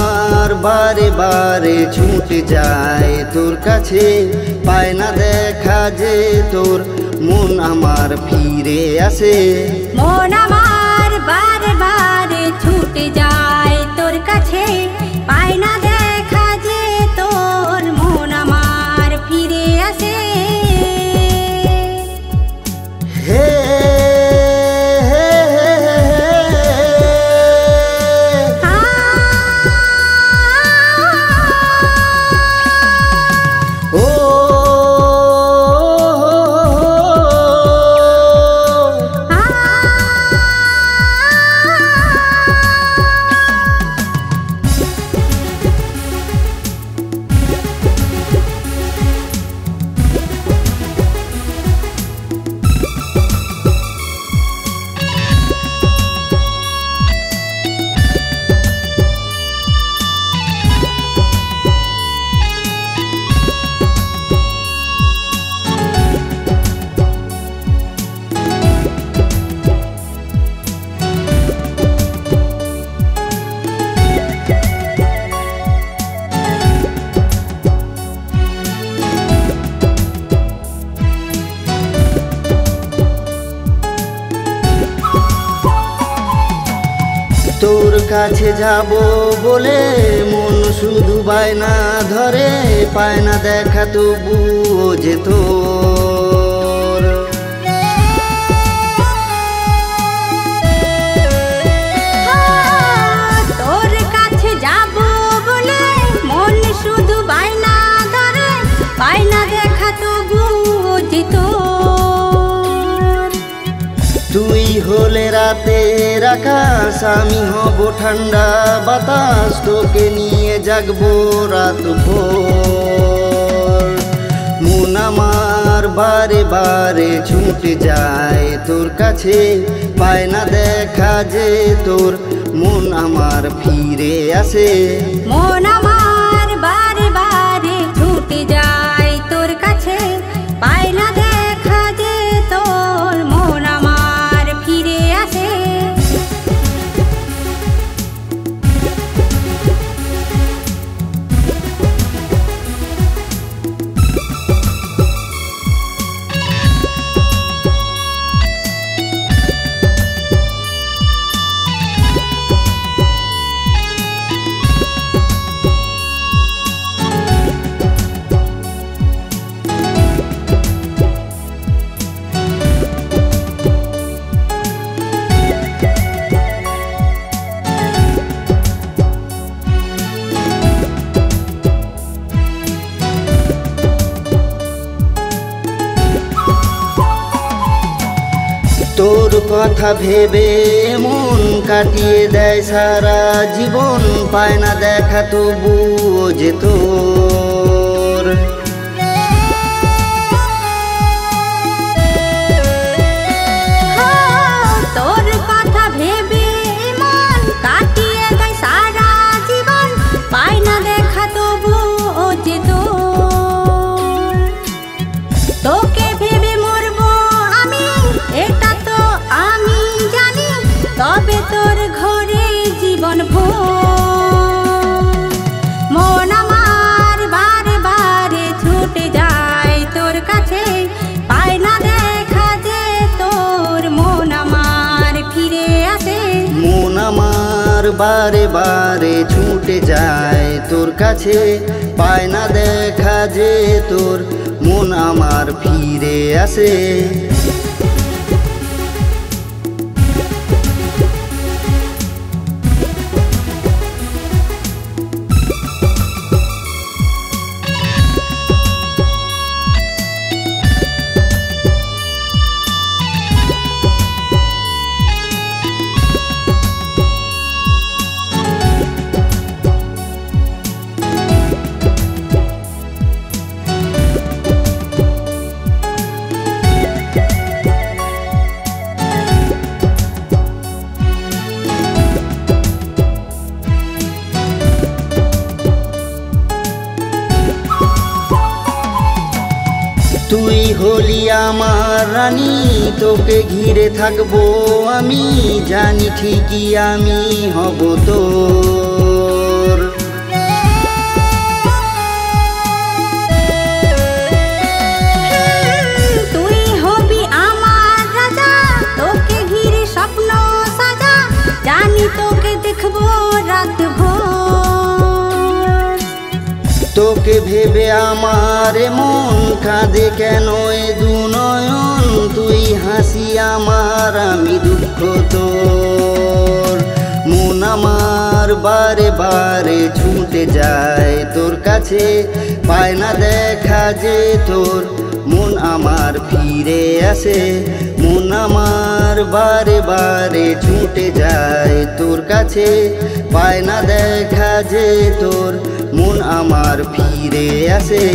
আমার বারে বারে ছুটে যায় তোর কাছে, পায় না দেখা যে তোর মন আমার ফিরে আসে। মন আমার বারে বারে ছুটে যায় তোর কাছে, পায় না দেখা যে তোর মন আমার ফিরে আসে। হে তোর কাছে যাব বলে মন শুধু বায়না ধরে, পায় না দেখা তবুও যে তোর। তোর কাছে যাব বলে মন শুধু বায়না ধরে, পায় না দেখা তবুও যে তোর। তুই হলে রাতের আকাশ, আমি হব ঠান্ডা বাতাস, তোকে নিয়ে জাগবো রাত ভোর। মন আমার বারে বারে ছুটে যায় তোর কাছে, পায় না দেখা যে তোর মন আমার ফিরে আসে। মন আমার বারে বারে ছুটে যায় তোর কাছে, পায় না দেখা যে তোর মন আমার ফিরে আসে। তোর কথা ভেবে মন কাটিয়ে দেয় সারা জীবন, পায় না দেখা তবুও যে তোর। তোর কথা ভেবে মন কাটিয়ে দেয় সারা জীবন, পায় না দেখা তবুও যে তোর। তোকে ভেবে মরবো আমি, এটা তো আমি জানি, তবে তোর ঘরে জীবন ভোর। মন আমার বারে বারে ছুটে যায় তোর কাছে, পায় না দেখা যে তোর মন আমার ফিরে আসে। মন আমার বারে বারে ছুটে যায় তোর কাছে, পায় না দেখা যে তোর মন আমার ফিরে আসে। তুই হলি আমার রানী, তোকে ঘিরে থাকবো আমি, জানি ঠিকই আমি হব তোর। তোকে ভেবে আমার মন কাঁদে কেন এ দুনয়ন তুই হাসি আমার আমি দুঃখ তোর মন আমার বারে বারে ছুটে যায় তোর কাছে পায় না দেখা যে তোর মন আমার ফিরে আসে মন আমার বারে বারে ছুটে যায় তোর কাছে পায় না দেখা যে তোর মন আমার ফিরে আসে।